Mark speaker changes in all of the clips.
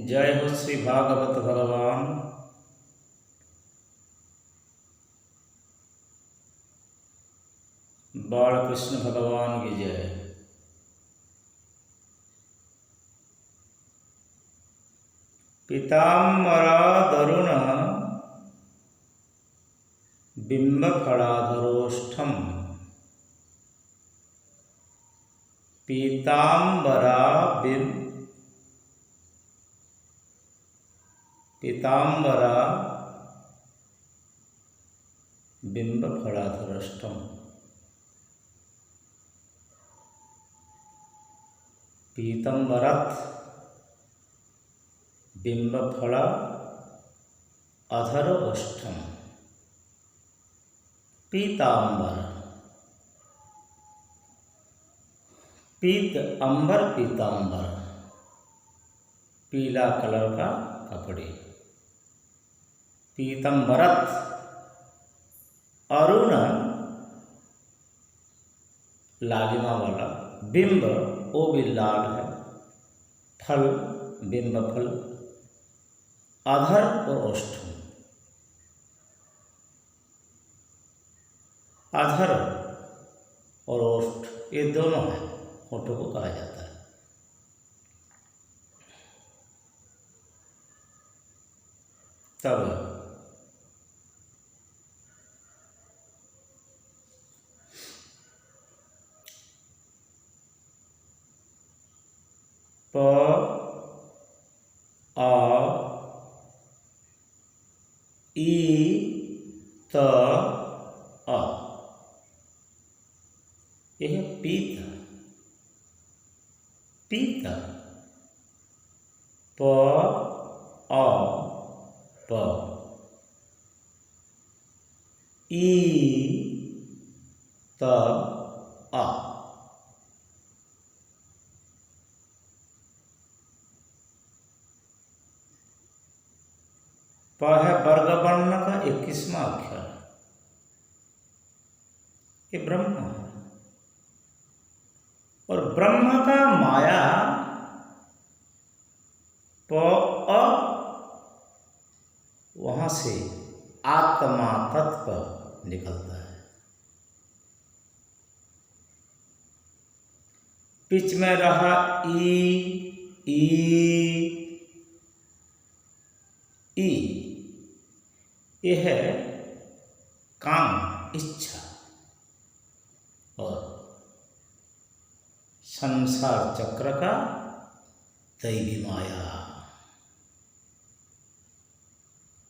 Speaker 1: जय हो श्री भागवत भगवान। बालकृष्ण भगवान की जय। पीताम्बरादरुण बिंबफलाधरोष्ठम पीताम्बरा बिंबफलाधरोष्ठम पीतम्बरत् बिंबफल अधरोष्ठम। पीताम्बर पीत अंबर पीताम्बर पीला कलर का कपड़े। पीतम्बरत अरुण लालिमा वाला, बिंब वो भी लाल है, फल बिंब फल, अधर और ओष्ठ। अधर और ओष्ठ ये दोनों हैं, होठों को कहा जाता है। तब प आ ई त अ यह पीत। पीत प आ प ई त आ। प है वर्गवर्ण का 21वां अक्षर। ये ब्रह्म है और ब्रह्म का माया प अ वहां से आत्मा तत्व निकलता है। बीच में रहा ई यह है काम, इच्छा और संसार चक्र का दैवी माया।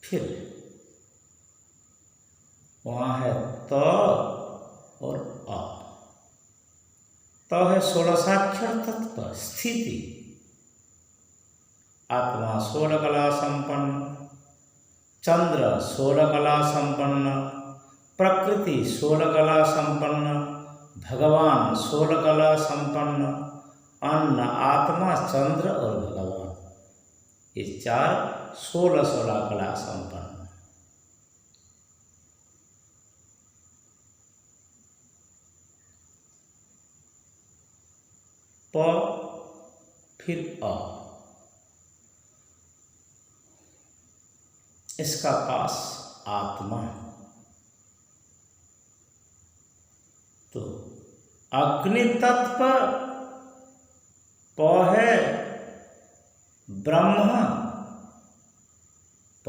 Speaker 1: फिर वहां है त और अ। त है 16 तत्व स्थिति। आत्मा 16 कला संपन्न, चंद्र 16 कला संपन्न, प्रकृति 16 कला संपन्न, भगवान 16 कला संपन्न, अन्न आत्मा चंद्र और भगवान ये चार 16 कला संपन्न। प फिर अ, इसका पास आत्मा। तो अग्नि तत्व प है ब्रह्म,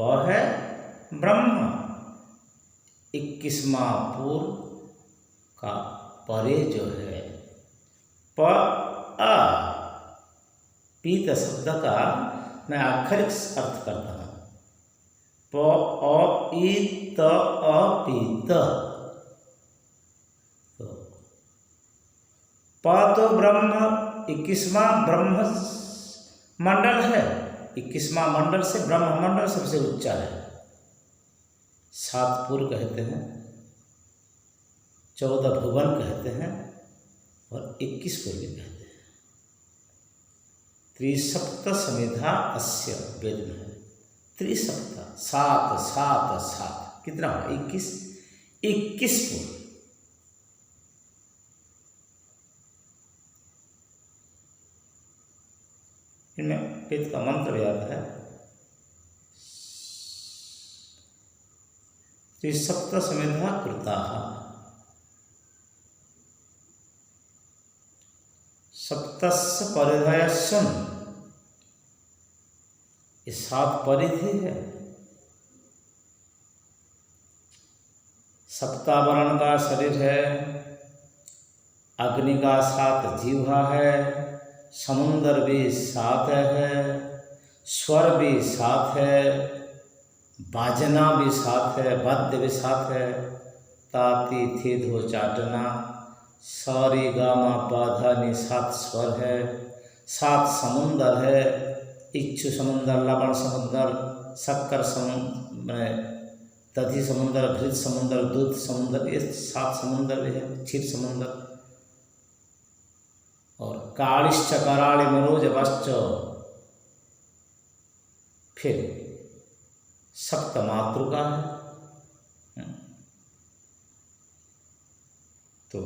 Speaker 1: प है ब्रह्म। 21वां पूर्व का परे जो है प आ। पीत शब्द का मैं आखिरी अर्थ करता हूं। प अ ई त अ पीत। तो प तो ब्रह्म 21वां ब्रह्म मंडल है। 21वां मंडल से ब्रह्म मंडल सबसे ऊंचा है। 7 पुर कहते हैं, 14 भुवन कहते हैं और 21 पुर भी कहते हैं। त्रिसप्त समिधा अस्य वेद में है। त्रिसप्त 7 7 7 कितना हुआ? 21 पुर। इनमें वेद का मंत्र भी आता है, त्रिसप्त समेधा कृता सप्तस्य परिधयस्सन्, ये 7 परिधि है। सप्तावरण का शरीर है, अग्नि का 7 जीवा है, समुंदर भी 7 है, स्वर भी 7 है, बाजना भी 7 है, वाद्य भी 7 है, ताती थी धो चाटना, सारी गामा पाधा नि 7 स्वर है, 7 समुंदर है, इच्छु समुंदर, लवण समुंदर, शक्कर समुंदर, दधि समुंदर, घृत समुंदर, दूध समुंदर, ये 7 समुंदर भी है, क्षीर समुंदर। और कालिश्च कराళि मरोज वश्च, फिर सप्त मातृका है। तो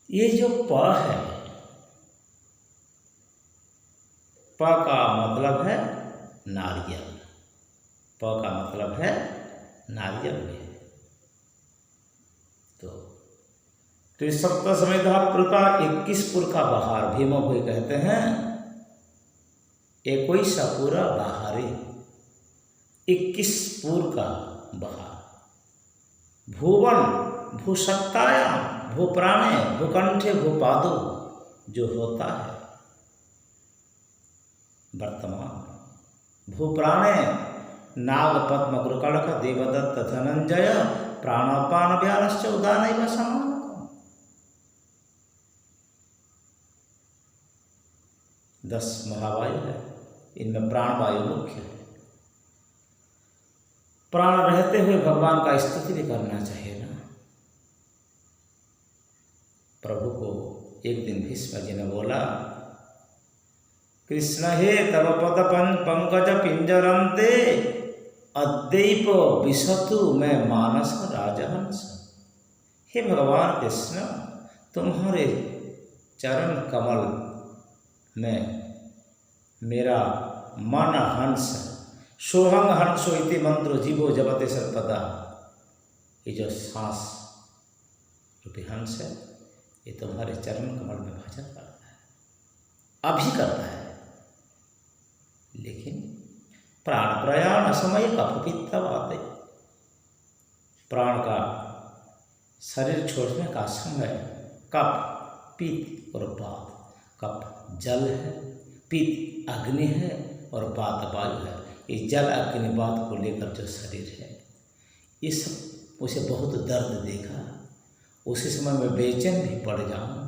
Speaker 1: ये जो प है, प का मतलब है नारियल, प का मतलब है नारियल में। तो त्रिसप्त समेधा पुर 21 पुर का बहार, भीम भोई कहते हैं 21 पूरा बहारी, 21 पुर का बहार। भुवन भूसत्तायाम भूप्राणे भूकंठे भूपादो, जो होता है वर्तमान, भूप्राणे नाग पद्म कृकड़क देवदत्त धनंजय प्राणापान व्यालश्च उदानैव समान। 10 महावायु है, इनमें प्राणवायु मुख्य है। प्राण रहते हुए भगवान का स्तुति भी करना चाहिए ना। प्रभु को एक दिन भीष्म जी ने बोला, कृष्ण हे तव पद पंकज पिंजरंते अद्यैप विशतु मैं मानस राजहंस। हे भगवान कृष्ण, तुम्हारे चरण कमल में मेरा मन हंस, सोहंग हंसो इति मंत्रो जीवो जपते सर्वदा, ये जो सांस रूपी हंस है, ये तुम्हारे चरण कमल में भजन करता है, अभी करता है। लेकिन प्राण प्रयाण समय कपपित्त आते, प्राण का शरीर छोड़ने का समय कप, पित्त और वात। कप जल है, पित्त अग्नि है और वात वायु है। ये जल अग्नि वात को लेकर जो शरीर है, ये सब उसे बहुत दर्द देगा। उसी समय में बेचैन भी पड़ जाऊं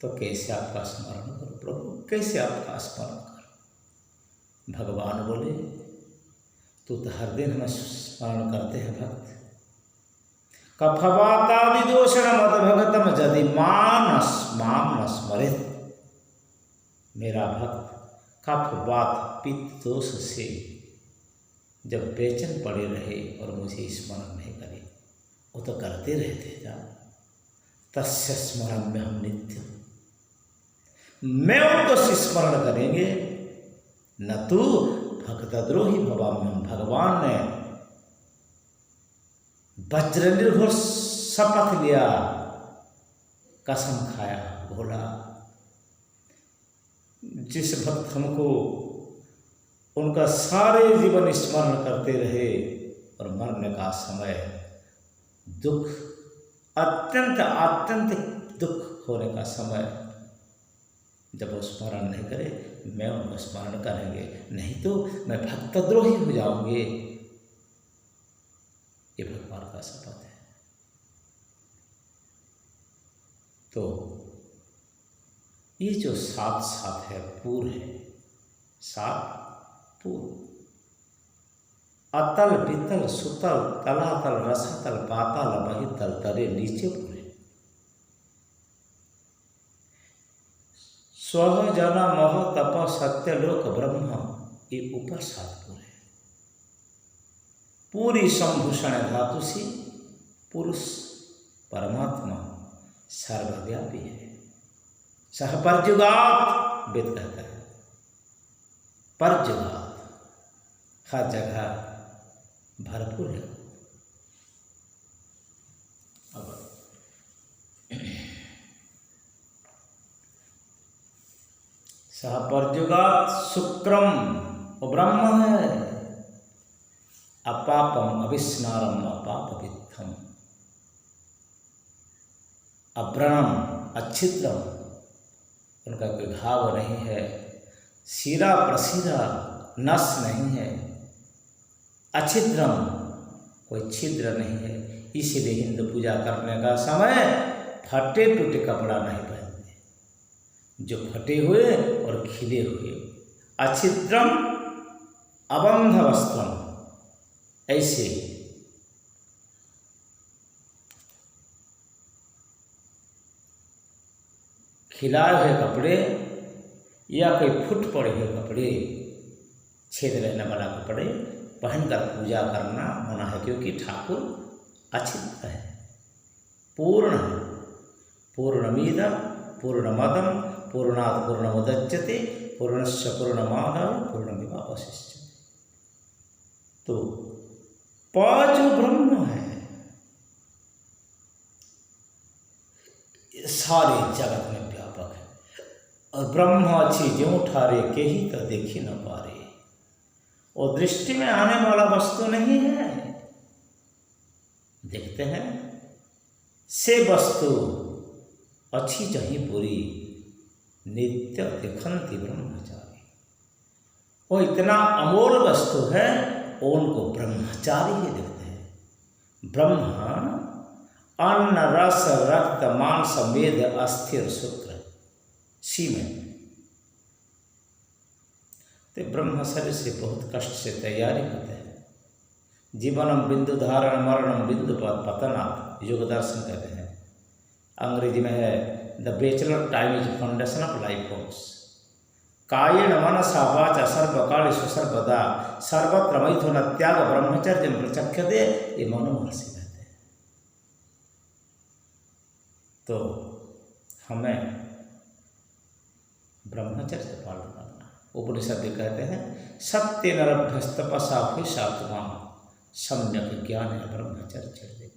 Speaker 1: तो कैसे आपका स्मरण करूं प्रभु, कैसे आपका स्मरण करूं। भगवान बोले, तू तो हर दिन हमें स्मरण करते हैं भक्त। कफवातादि दोषण मद भगतम यदि मानस माम न स्मरित। मेरा भक्त कफ वात पित्त दोष से जब बेचैन पड़े रहे और मुझे स्मरण नहीं करे, वो तो करते रहते जा, तस्य स्मरण में हम नित्य, मैं उनको स्मरण करेंगे। न तू भक्तद्रोही भवाम्यहम्, भगवान ने वज्र निर्घोष शपथ लिया, कसम खाया, बोला जिस भक्त हमको उनका सारे जीवन स्मरण करते रहे और मरने का समय दुख, अत्यंत अत्यंत दुख होने का समय जब वो स्मरण नहीं करे, मैं उनको स्मरण करेंगे, नहीं तो मैं भक्तद्रोही हो जाऊंगे। ये भगवान का शपथ है। तो ये जो 7 है, पूर है, 7 पूर, अतल वितल सुतल तलातल रसातल पाताल बहितल तरे नीचे पूरे। स्व जना मह तप सत्यलोक ब्रह्म, ये ऊपर 7 पूरे। पूरी संभूषण धातु से पुरुष परमात्मा सर्वव्यापी है। सहपर्युगात वेद कहता है, पर्जुगात, हर जगह भरपूर है। अब सह पर्जुगात शुक्रम, वो ब्रह्म है। अपापम अविस्नारम अपापविद्धम, अव्रणम अच्छिद्रम, उनका कोई घाव नहीं है, सीरा प्रसीरा नस नहीं है, अच्छिद्रम कोई छिद्र नहीं है। इसीलिए हिंदू पूजा करने का समय फटे टूटे कपड़ा नहीं पहनते, जो फटे हुए और खिले हुए। अच्छिद्रम अबंध वस्त्रम, ऐसे खिलाए हुए कपड़े या कोई फुट पड़े हुए कपड़े, छेद रहने वाला कपड़े पहनकर पूजा करना मना है, क्योंकि ठाकुर अच्छिद्र है, पूर्ण है। पूर्णमिदं पूर्णमदं पूर्णात् पूर्णमुदच्यते पूर्णस्य पूर्णमादाय पूर्णमेवावशिष्यते। तो पांच ब्रह्म है, सारे जगत में व्यापक है। और ब्रह्म अच्छी ज्यों ठारे के ही तो देखी न पारे, और दृष्टि में आने वाला वस्तु नहीं है। देखते हैं से वस्तु अच्छी चाहिए पूरी, नित्य देखंती ब्रह्मचारी। वो इतना अमोल वस्तु है, उनको ब्रह्मचारी ही देखते हैं। ब्रह्म अन्न रस रक्त मांस मेद अस्थिर सूत्र सीमेंट। तो ब्रह्म शरीर से बहुत कष्ट से तैयारी होते हैं। जीवनम बिंदु धारण मरणम बिंदु पतनात्, योग दर्शन कहते हैं। अंग्रेजी में है the bachelor time is foundation of life force. कायेन मनसा वाचा सर्वकालेषु सर्वदा सर्वत्र मैथुन त्याग ब्रह्मचर्य प्रचख्यते, ये मनु महर्षि कहते हैं। तो हमें ब्रह्मचर्य का पालन करना। उपनिषद भी कहते हैं सत्य नरभ्यस्तपसा सात्मा सम्यक ज्ञान है ब्रह्मचर्य।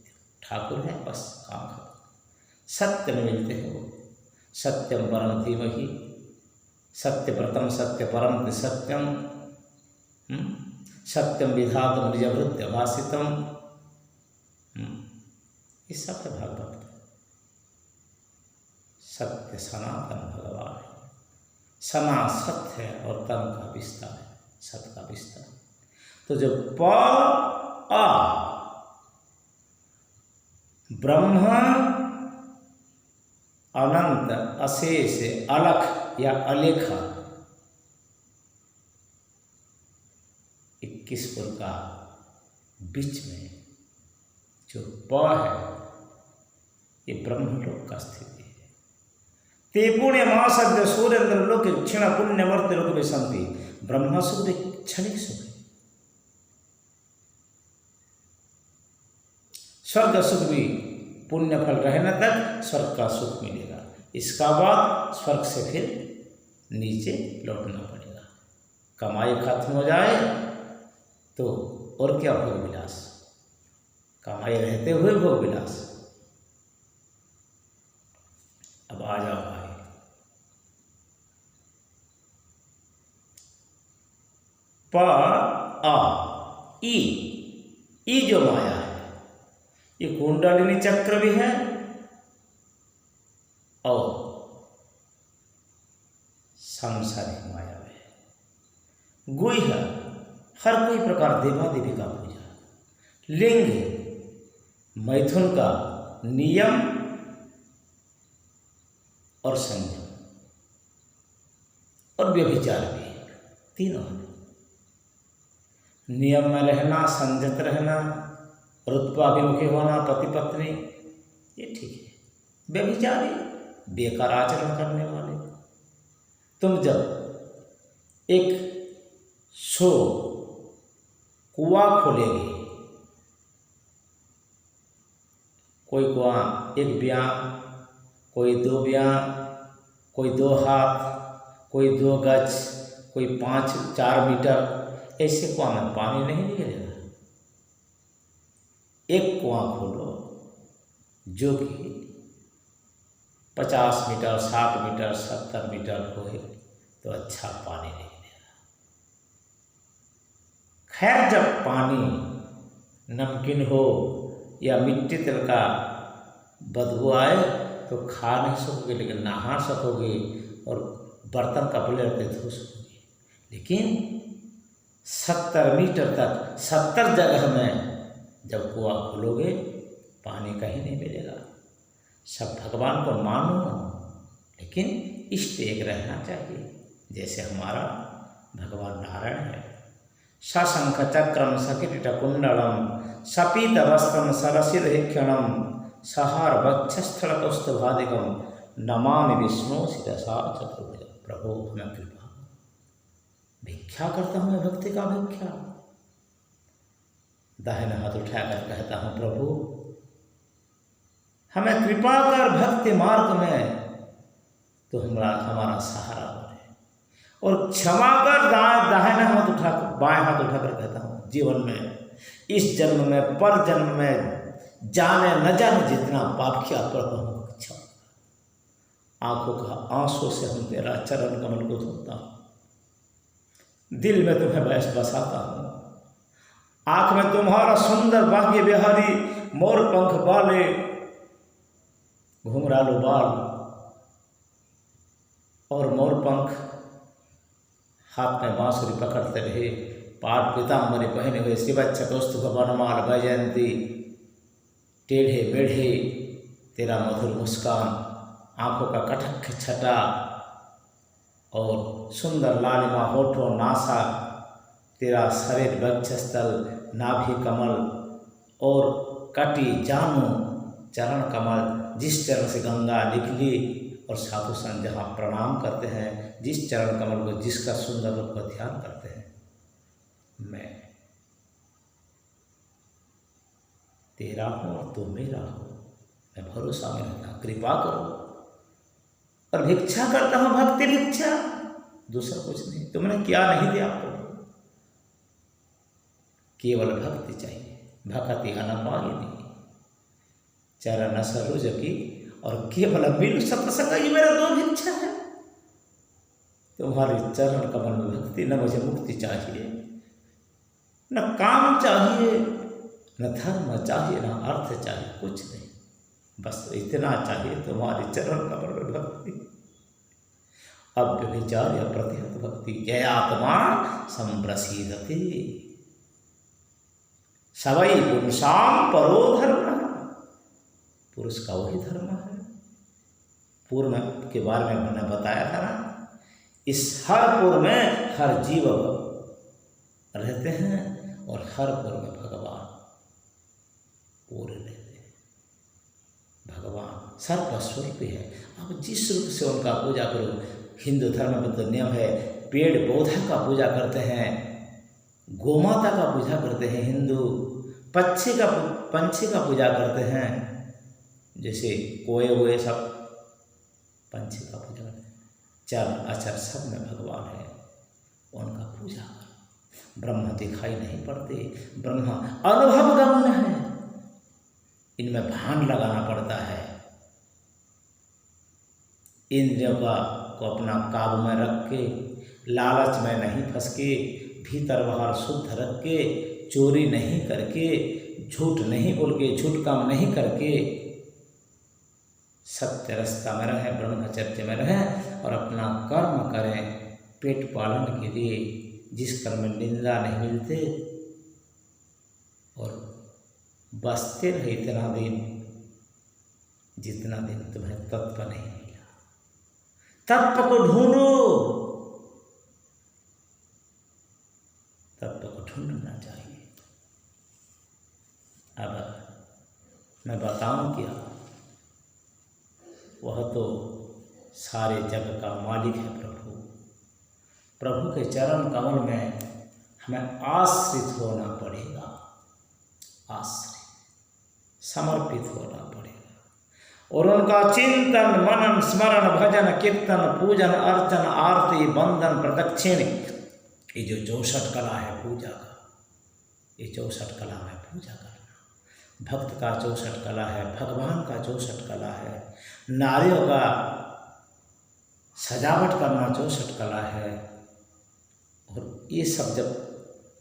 Speaker 1: ठाकुर है, बस काम खत्म। सत्य में मिलते हैं वो। सत्यम परम धीमहि, सत्य प्रथम सत्य परम सत्यम, सत्यम विधातम निजभृत्य भाषितम। ये सब है भागवत। सत्य सनातन भगवान है। सना सत्य है और तन का विस्तार है, सत्य का विस्तार। तो जो प आ ब्रह्म अनंत अशेष अलख या अलेखा 21 पुर का बीच में जो प है, ये ब्रह्मलोक का स्थिति है। ते पुण्य महासद्य सूर्येन्द्र लोक क्षीण पुण्य मर्त्य लोक में संति। ब्रह्म सुख क्षणिक सुख है। स्वर्ग सुख भी पुण्य फल रहने तक स्वर्ग का सुख मिलेगा, इसका बाद स्वर्ग से फिर नीचे लौटना पड़ेगा। कमाई खत्म हो जाए तो और क्या भोग विलास, कमाई रहते हुए भोग विलास। अब आ जाओ भाई, प आ ई जो माया है, ये कुंडलिनी चक्र भी है और सांसारिक माया है। गुह्य है, हर कोई प्रकार देवा देवी का पूजा। लिंग मैथुन का नियम और संयम और व्यभिचार भी, तीनों है। नियम में रहना, संयत रहना, रुत्वाभिमुखी होना, पति पत्नी, ये ठीक है। व्यभिचारी बेकार आचरण करने वाले। तुम जब एक कुआं खोलेगी, कोई कुआं एक ब्याह, कोई 2 ब्याह, कोई 2 हाथ, कोई 2 गज, कोई 5-4 मीटर ऐसे कुआं में पानी नहीं निकलेगा। एक कुआं खोलो जो कि 50 मीटर, 60 मीटर, 70 मीटर हो तो अच्छा पानी निकलेगा। खैर, जब पानी नमकीन हो या मिट्टी तेल का बदबू आए तो खा नहीं सकोगे, लेकिन नहा सकोगे और बर्तन कपड़े रहते धो सकोगे। लेकिन 70 मीटर तक 70 जगह में जब कुआं खोलोगे पानी कहीं नहीं मिलेगा। सब भगवान को मानो, लेकिन इष्ट एक रहना चाहिए। जैसे हमारा भगवान नारायण है। सशंख चक्रम सकिरीटकुंडलम सपीत वस्त्रम सरसिरहिक्षणम सहार वक्षस्थलकौस्तुभादिकम नमामि विष्णु शिरसा चतुर्भुज। प्रभु हमें कृपा, भिक्षा करता हूँ मैं, भक्ति का भिक्षा। दाहिना हाथ उठाकर कहता हूँ, प्रभु हमें कृपा कर भक्ति मार्ग में तो हमारा सहारा बने। और क्षमा कर, दाहिना हाथ उठाकर बाएं हाथ उठाकर कहता हूँ, जीवन में इस जन्म में पर जन्म में जाने न जाने जितना पाप किया प्रभु हमको क्षमा। आंखों का आंसू से हम तेरा चरण कमल को धोता हूँ, दिल में तुम्हें बसाता हूँ, आंख में तुम्हारा सुंदर भाग्य बिहारी मोर पंख वाले घुंघरालू बाल और मोर पंख हाथ में बांसुरी पकड़ते रहे, पाठ पीताम्बरी पहने हुए शिवच्छ कौस्तुभ वनमाल वैजयंती, टेढ़े मेढ़े तेरा मधुर मुस्कान, आंखों का कटक छटा और सुंदर लालिमा होठों नासा, तेरा शरीर वक्षस्थल नाभि कमल और कटी जानु चरण कमल, जिस चरण से गंगा निकली और साधु संत जहाँ प्रणाम करते हैं, जिस चरण कमल को, जिसका सुंदर रूप का ध्यान करते हैं, मैं तेरा हूँ और तू मेरा हो। मैं भरोसा में रहता, कृपा करो और भिक्षा करता हूँ, भक्ति भिक्षा, दूसरा कुछ नहीं। तुमने क्या नहीं दिया प्रभु, केवल भक्ति चाहिए। भक्ति अनपायिनी चरण सरोज की और केवल मिल सत्संग, ये मेरा 2 भिक्षा है। तुम्हारे चरण कमल में भक्ति, न मुझे मुक्ति चाहिए, न काम चाहिए, न धर्म चाहिए, न अर्थ चाहिए, कुछ नहीं, बस इतना चाहिए तुम्हारे चरण कमल में भक्ति। अव्यभिचार्य प्रतिहत भक्ति जय आत्मा संप्रसीदति सवै पुरुषाम परो धर्म। पुरुष का वही धर्म है। पूर्व के बारे में मैंने बताया था ना, इस हर पुर में हर जीव रहते हैं और हर पुर में भगवान पूरे रहते हैं। भगवान सर्वस्वरूप है। आप जिस रूप से उनका पूजा करो। हिंदू धर्म में तो नियम है, पेड़ पौधा का पूजा करते हैं, गोमाता का पूजा करते हैं हिंदू, पंछी का पूजा करते हैं, जैसे कोए हुए सब पंछी का पूजा करते हैं। चल अचर सब में भगवान है, उनका पूजा करो। ब्रह्म दिखाई नहीं पड़ते, ब्रह्म अनुभव गम्य है, इनमें भान लगाना पड़ता है। इंद्रियों को अपना काबू में रख के, लालच में नहीं फंस के, भीतर बाहर शुद्ध रख के, चोरी नहीं करके, झूठ नहीं बोल के, झूठ काम नहीं करके सत्य रास्ता में रहें, ब्रह्मचर्य में रहें और अपना कर्म करें पेट पालन के लिए, जिस कर्म में निंदा नहीं मिलते, और बसते रहे इतना दिन जितना दिन तुम्हें तत्व नहीं मिला। तत्व को ढूंढो, तत्व को ढूंढना चाहिए। अब मैं बताऊं क्या, वह तो सारे जग का मालिक है प्रभु। प्रभु के चरण कमल में हमें आश्रित होना पड़ेगा, आश्रित समर्पित होना पड़ेगा, और उनका चिंतन मनन स्मरण भजन कीर्तन पूजन अर्चन आरती बंदन प्रदक्षिण ये जो 64 कला है पूजा का, ये 64 कला में पूजा करना, भक्त का 64 कला है, भगवान का 64 कला है, नारियों का सजावट करना 64 कला है। और ये सब जब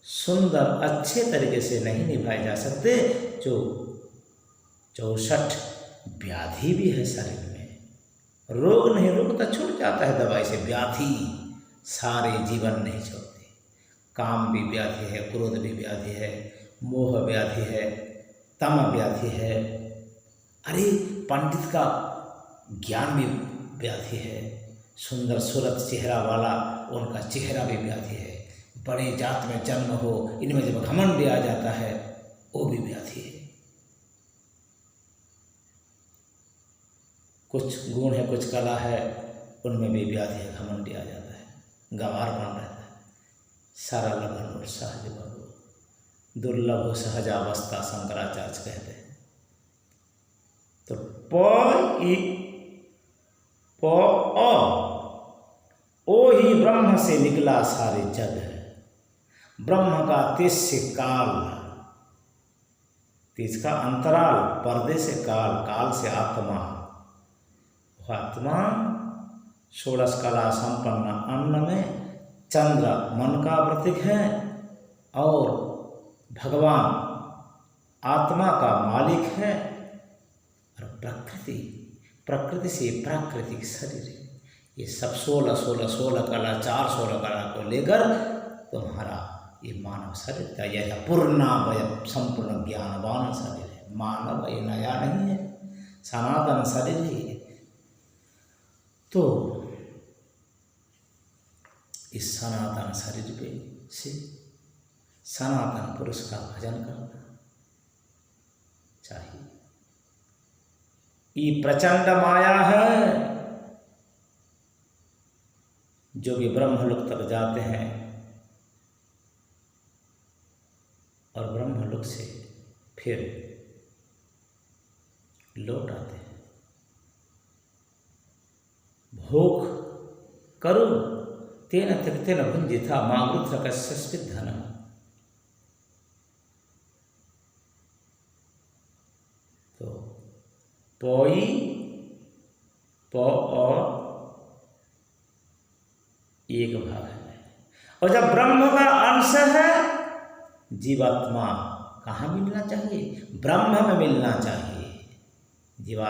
Speaker 1: सुंदर अच्छे तरीके से नहीं निभाए जा सकते, जो 64 व्याधि भी है शरीर में, रोग नहीं, रोग तो छूट जाता है दवाई से, व्याधि सारे जीवन नहीं छोड़ते। काम भी व्याधि है, क्रोध भी व्याधि है, मोह व्याधि है, तम व्याधि है, अरे पंडित का ज्ञान भी व्याधि है, सुंदर सूरत चेहरा वाला उनका चेहरा भी व्याधि है, बड़े जात में जन्म हो इनमें जब घमंड भी आ जाता है वो भी व्याधि है। कुछ गुण है, कुछ कला है, उनमें भी व्याधि है, घमंड भी आ जाता है, गंवार बन रहता है। सारा लभन और सहज बनो, दुर्लभ हो सहजावस्था, शंकराचार्य कहते हैं। तो ओ ही ब्रह्म से निकला सारे जग है, ब्रह्म का तेज से काल, तेज का अंतराल, पर्दे से काल, काल से आत्मा, आत्मा 16 कला संपन्न अन्न में चंद्र मन का प्रतीक है और भगवान आत्मा का मालिक है, और प्रकृति, प्रकृति से प्राकृतिक शरीर है। ये सब 16 कला, 416 कला को लेकर तुम्हारा ये मानव शरीर का यह पूर्णावय संपूर्ण ज्ञानवान शरीर है। मानव ये नया नहीं है, सनातन शरीर ही है। तो इस सनातन शरीर पे से सनातन पुरुष का भजन करना चाहिए। ये प्रचंड माया है, जो भी ब्रह्मलोक तक जाते हैं और ब्रह्मलोक से फिर लौट आते हैं। भोग करो तेन त्यक्तेन भुंजिता मागृत्र कस्य धनम। तो पोई पो एक भाग है, और जब ब्रह्म का अंश है, जीवात्मा कहाँ मिलना चाहिए? ब्रह्म में मिलना चाहिए। जीवात्मा